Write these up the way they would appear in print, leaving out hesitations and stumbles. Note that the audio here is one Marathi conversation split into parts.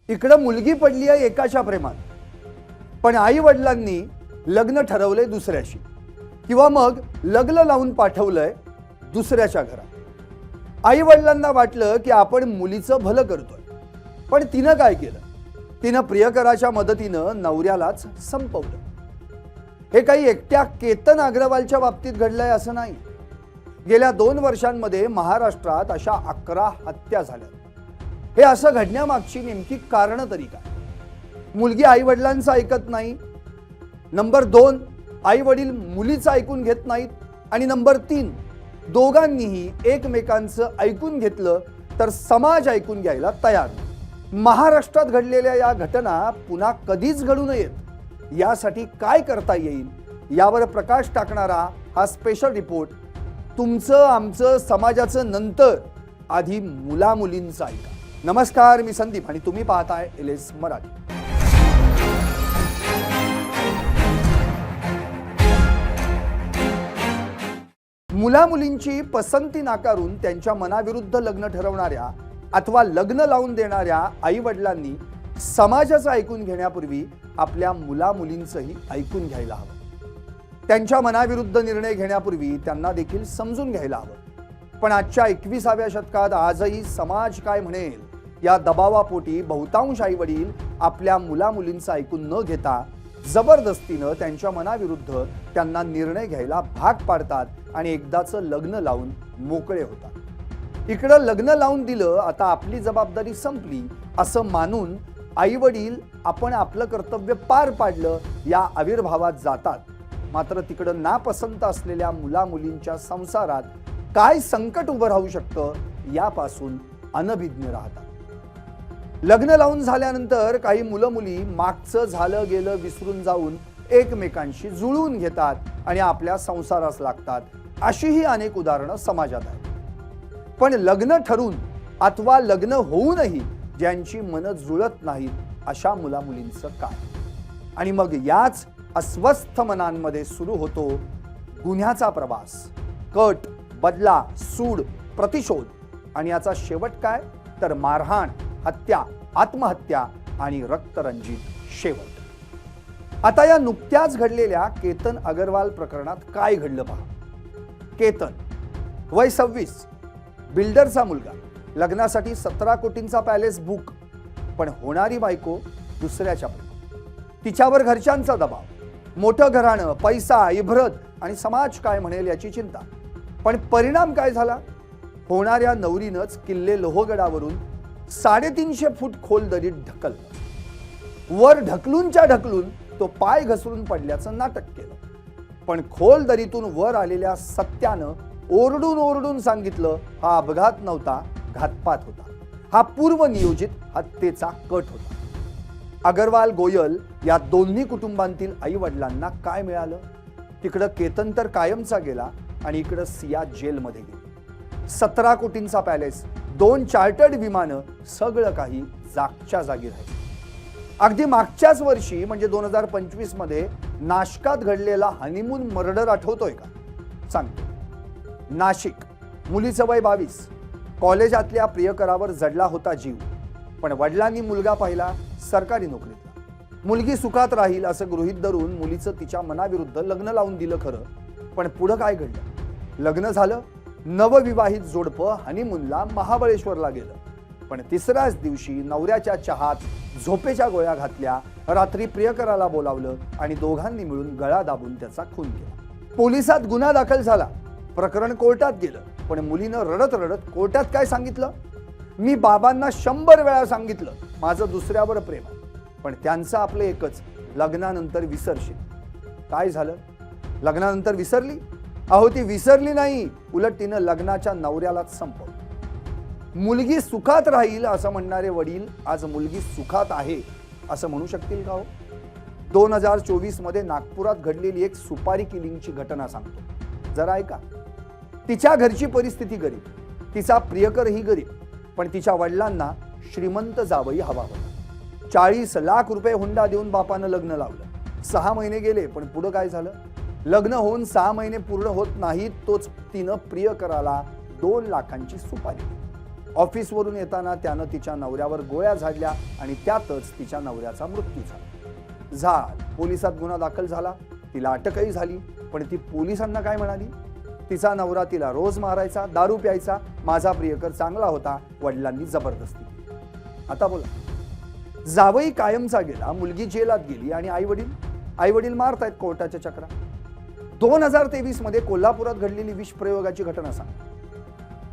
इकडं मुलगी पडली आहे एकाच्या प्रेमात, पण आई वडिलांनी लग्न ठरवलंय दुसऱ्याशी, किंवा मग लग्न लावून पाठवलंय दुसऱ्याच्या घरात। आई वडिलांना वाटलं की आपण मुलीचं भलं करतोय, पण तिनं काय केलं? तिनं प्रियकराच्या मदतीनं नवऱ्यालाच संपवलं। हे काही एकट्या केतन अग्रवालच्या बाबतीत घडलंय असं नाही। गेल्या 2 वर्षांमध्ये महाराष्ट्रात अशा 11 हत्या झाल्या। हे असं घडण्यामागची नेमकी कारणं तरी काय? मुलगी आई वडिलांचं ऐकत नाही, नंबर 2 आई वडील मुलीचं ऐकून घेत नाहीत, आणि नंबर 3 दोघांनीही एकमेकांचं ऐकून घेतलं तर समाज ऐकून घ्यायला तयार नाही। महाराष्ट्रात घडलेल्या या घटना पुन्हा कधीच घडू नयेत यासाठी काय करता येईल यावर प्रकाश टाकणारा हा स्पेशल रिपोर्ट। तुमचं आमचं समाजाचं नंतर, आधी मुलामुलींचं ऐका। नमस्कार, मी संदीप आणि तुम्ही पाहताय LS मराठी। मुलामुलींची पसंती नाकारून त्यांच्या मनाविरुद्ध लग्न ठरवणाऱ्या अथवा लग्न लावून देणाऱ्या आई वडिलांनी समाजाचं ऐकून घेण्यापूर्वी आपल्या मुलामुलींचंही ऐकून घ्यायला हवं। त्यांच्या मनाविरुद्ध निर्णय घेण्यापूर्वी त्यांना देखील समजून घ्यायला हवं। पण आजच्या 21व्या शतकात आजही समाज काय म्हणेल या दबावापोटी बहुतांश आई वडील आपल्या मुलामुलींचं ऐकून न घेता जबरदस्तीनं त्यांच्या मनाविरुद्ध त्यांना निर्णय घ्यायला भाग पाडतात आणि एकदाचं लग्न लावून मोकळे होतात। इकडं लग्न लावून दिलं, आता आपली जबाबदारी संपली असं मानून आई वडील आपण आपलं कर्तव्य पार पाडलं या आविर्भावात जातात। मात्र तिकडं नापसंत असलेल्या मुलामुलींच्या संसारात काय संकट उभं राहू शकतं यापासून अनभिज्ञ राहतात। लग्न लावून झाल्यानंतर काही मुलं मुली मागचं झालं गेलं विसरून जाऊन एकमेकांशी जुळवून घेतात आणि आपल्या संसारास लागतात। अशीही अनेक उदाहरणं समाजात आहेत। पण लग्न ठरून अथवा लग्न होऊनही ज्यांची मनं जुळत नाहीत अशा मुलामुलींचं काय? आणि मग याच अस्वस्थ मनांमध्ये सुरू होतो गुन्ह्याचा प्रवास, कट, बदला, सूड, प्रतिशोध, आणि याचा शेवट काय? तर मारहाण, हत्या, आत्महत्या आणि रक्तरंजित शेवट। आता या नुकत्याच घडलेल्या केतन अग्रवाल प्रकरणात काय घडलं पहा। केतन, वय 26, बिल्डरचा मुलगा, लग्नासाठी 17 कोटींचा पॅलेस बुक, पण होणारी बायको दुसऱ्याच्या प्रेमात। तिच्यावर घरच्यांचा दबाव, मोठं घराणं, पैसा, इभ्रत आणि समाज काय म्हणेल याची चिंता। पण परिणाम काय झाला? होणाऱ्या नवरीनंच किल्ले लोहगडावरून 350 फूट खोल दरीत ढकललं। वर ढकलूनच्या ढकलून तो पाय घसरून पडल्याचं नाटक केलं। पण खोल दरीतून वर आलेल्या सत्यानं ओरडून ओरडून सांगितलं हा अपघात नव्हता, घातपात होता, हा पूर्वनियोजित हत्येचा कट होता। अग्रवाल गोयल या दोन्ही कुटुंबांतील आई वडिलांना काय मिळालं? तिकडं केतन तर कायमचा गेला आणि इकडं सिया जेलमध्ये गेली। 17 कोटींचा पॅलेस, 2 चार्टर्ड विमानं, सगळं काही जागच्या जागी राहिलं। अगदी मागच्याच वर्षी म्हणजे 2025 मध्ये नाशिकात घडलेला हनीमून मर्डर आठवतोय का? सांगतो। नाशिक, मुलीचं वय 22, कॉलेजातल्या प्रियकरावर जडला होता जीव, पण वडिलांनी मुलगा पाहिला सरकारी नोकरीतला। मुलगी सुखात राहील असं गृहीत धरून मुलीचं तिच्या मनाविरुद्ध लग्न लावून दिलं खरं, पण पुढं काय घडलं? लग्न झालं, नवविवाहित जोडपं हनीमूनला महाबळेश्वरला गेलं, पण तिसऱ्याच दिवशी नवऱ्याच्या चहात झोपेच्या गोळ्या घातल्या, रात्री प्रियकराला बोलावलं आणि दोघांनी मिळून गळा दाबून त्याचा खून केला। पोलिसात गुन्हा दाखल झाला, प्रकरण कोर्टात गेलं, पण मुलीनं रडत रडत कोर्टात काय सांगितलं? मी बाबांना 100 वेळा सांगितलं माझं दुसऱ्यावर प्रेम आहे, पण त्यांचं आपलं एकच, लग्नानंतर विसरशील। काय झालं? लग्नानंतर विसरली? अहो, ती विसरली नाही, उलट तिनं लग्नाच्या नवऱ्यालाच संपवलं। मुलगी सुखात राहील असं म्हणणारे वडील आज मुलगी सुखात आहे असं म्हणू शकतील का हो? 2024 मध्ये नागपुरात घडलेली एक सुपारी किलिंगची घटना सांगतो, जरा ऐका। तिच्या घरची परिस्थिती गरीब, तिचा प्रियकरही गरीब, पण तिच्या वडिलांना श्रीमंत जावई हवा होता। 40 लाख रुपये हुंडा देऊन बापानं लग्न लावलं। 6 महिने गेले, पण पुढं काय झालं? लग्न होऊन 6 महिने पूर्ण होत नाहीत तोच तिनं प्रियकराला 2 लाखांची सुपारी दिली। ऑफिसवरून येताना त्यानं तिच्या नवऱ्यावर गोळ्या झाडल्या आणि त्यातच तिच्या नवऱ्याचा मृत्यू झाला. पोलिसात गुन्हा दाखल झाला, तिला अटकही झाली. पण ती पोलिसांना काय म्हणाली? तिचा नवरा तिला रोज मारायचा, दारू प्यायचा, माझा प्रियकर चांगला होता, वडिलांनी जबरदस्ती केली. आता बोला, जावई कायमचा गेला, मुलगी जेलात गेली आणि आई वडील मारतायत कोर्टाच्या चक्रा. 2023 मध्ये कोल्हापुरात घडलेली विषप्रयोगाची घटना सांग.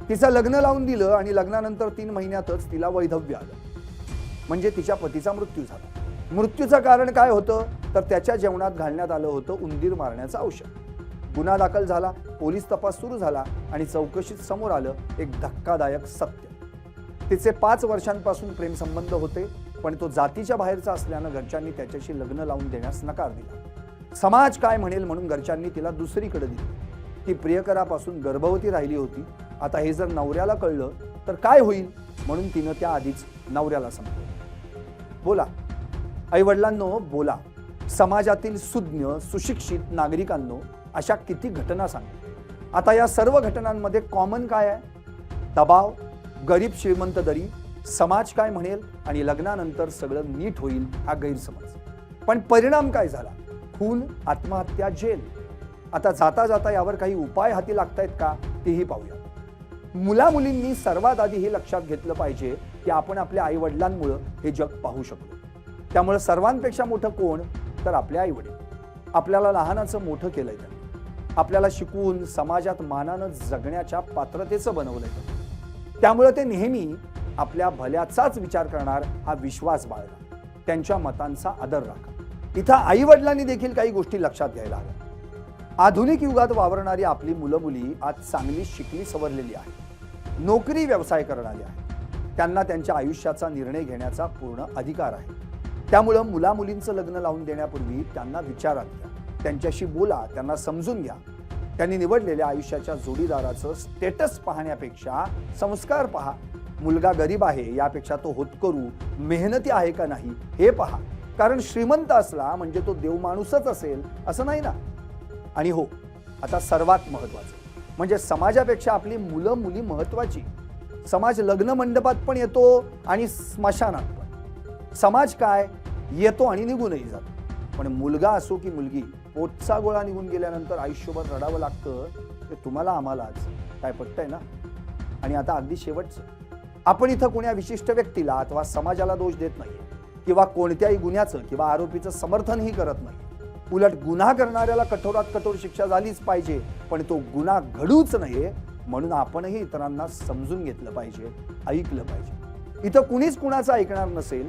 तिचं लग्न लावून दिलं आणि लग्नानंतर 3 महिन्यातच तिला वैधव्य आलं, म्हणजे तिच्या पतीचा मृत्यू झाला. मृत्यूचं कारण काय होतं? तर त्याच्या जेवणात घालण्यात आलं होतं उंदीर मारण्याचं औषध. गुन्हा दाखल झाला, पोलीस तपास सुरू झाला आणि चौकशीत समोर आलं एक धक्कादायक सत्य. तिचे 5 वर्षांपासून प्रेमसंबंध होते, पण तो जातीच्या बाहेरचा असल्यानं घरच्यांनी त्याच्याशी लग्न लावून देण्यास नकार दिला. समाज काय म्हणेल म्हणून घरच्यांनी तिला दुसरीकडे दिली. ती प्रियकरापासून गर्भवती राहिली होती. आता हे जर नवऱ्याला कळलं तर काय होईल म्हणून तिनं त्या आधीच नवऱ्याला संपवलं. बोला आई वडिलांनो, बोला. समाजातील सुज्ञ सुशिक्षित नागरिकांनो, अशा किती घटना सांगा. आता या सर्व घटनांमध्ये कॉमन काय आहे? दबाव, गरीब श्रीमंत दरी, समाज काय म्हणेल आणि लग्नानंतर सगळं नीट होईल हा गैरसमज. पण परिणाम काय झाला? खून, आत्महत्या, जेल. आता जाता जाता यावर काही उपाय हाती लागतायत का तेही पाहूया. मुलामुलींनी सर्वात आधी हे लक्षात घेतलं पाहिजे की आपण आपल्या आई वडिलांमुळे हे जग पाहू शकतो. त्यामुळे सर्वांपेक्षा मोठं कोण? तर आपले आई वडील. आपल्याला लहानाचं मोठं केलंय त्यांनी. आपल्याला शिकवून समाजात मानानं जगण्याच्या पात्रतेचं बनवलंय. त्यामुळे ते नेहमी आपल्या भल्याचाच विचार करणार हा विश्वास बाळगा. त्यांच्या मतांचा आदर राखा. इथं आई वडिलांनी देखील काही गोष्टी लक्षात घ्यायला हव्या. आधुनिक युगात वावरणारी आपली मुलं मुली आज चांगली शिकली सवरलेली आहेत, नोकरी व्यवसाय करणारी आहेत. त्यांना त्यांच्या आयुष्याचा निर्णय घेण्याचा पूर्ण अधिकार आहे. त्यामुळं मुला मुलींचं लग्न लावून देण्यापूर्वी त्यांना विचारात घ्या, त्यांच्याशी बोला, त्यांना समजून घ्या. त्यांनी निवडलेल्या आयुष्याच्या जोडीदाराचं स्टेटस पाहण्यापेक्षा संस्कार पहा. मुलगा गरीब आहे यापेक्षा तो होतकरू मेहनती आहे का नाही हे पहा. कारण श्रीमंत असला म्हणजे तो देव माणूसच असेल असं नाही ना. आणि हो, आता सर्वात महत्वाचं म्हणजे समाजापेक्षा आपली मुलं मुली महत्वाची. समाज लग्न मंडपात पण येतो आणि स्मशानात पण. समाज काय येतो आणि निघूनही जातो. पण मुलगा असो की मुलगी, पोटचा गोळा निघून गेल्यानंतर आयुष्यभर रडावं लागतं ते तुम्हाला आम्हालाच काय पटतंय ना. आणि आता अगदी शेवटचं, आपण इथं कोण्या विशिष्ट व्यक्तीला अथवा समाजाला दोष देत नाही किंवा कोणत्याही गुन्ह्याचं किंवा आरोपीचं समर्थनही करत नाही. उलट गुन्हा करणाऱ्याला कठोरात कठोर शिक्षा झालीच पाहिजे, पण तो गुन्हा घडूच नये म्हणून आपणही इतरांना समजून घेतलं पाहिजे, ऐकलं पाहिजे. इथं कुणीच कुणाचं ऐकणार नसेल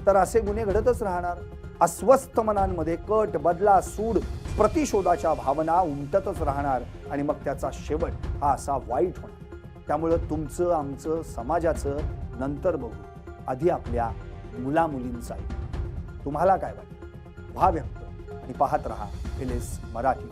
तर असे गुन्हे घडतच राहणार. अस्वस्थ मनांमध्ये कट, बदला, सूड, प्रतिशोधाच्या भावना उमटतच राहणार आणि मग त्याचा शेवट हा असा वाईट होणार. त्यामुळं तुमचं, आमचं, समाजाचं नंतर बघू, आधी आपल्या मुलामुलींचं ऐकू. तुम्हाला काय वाटतं? व्हा व्यक्त आणि पाहत रहा LS मराठी.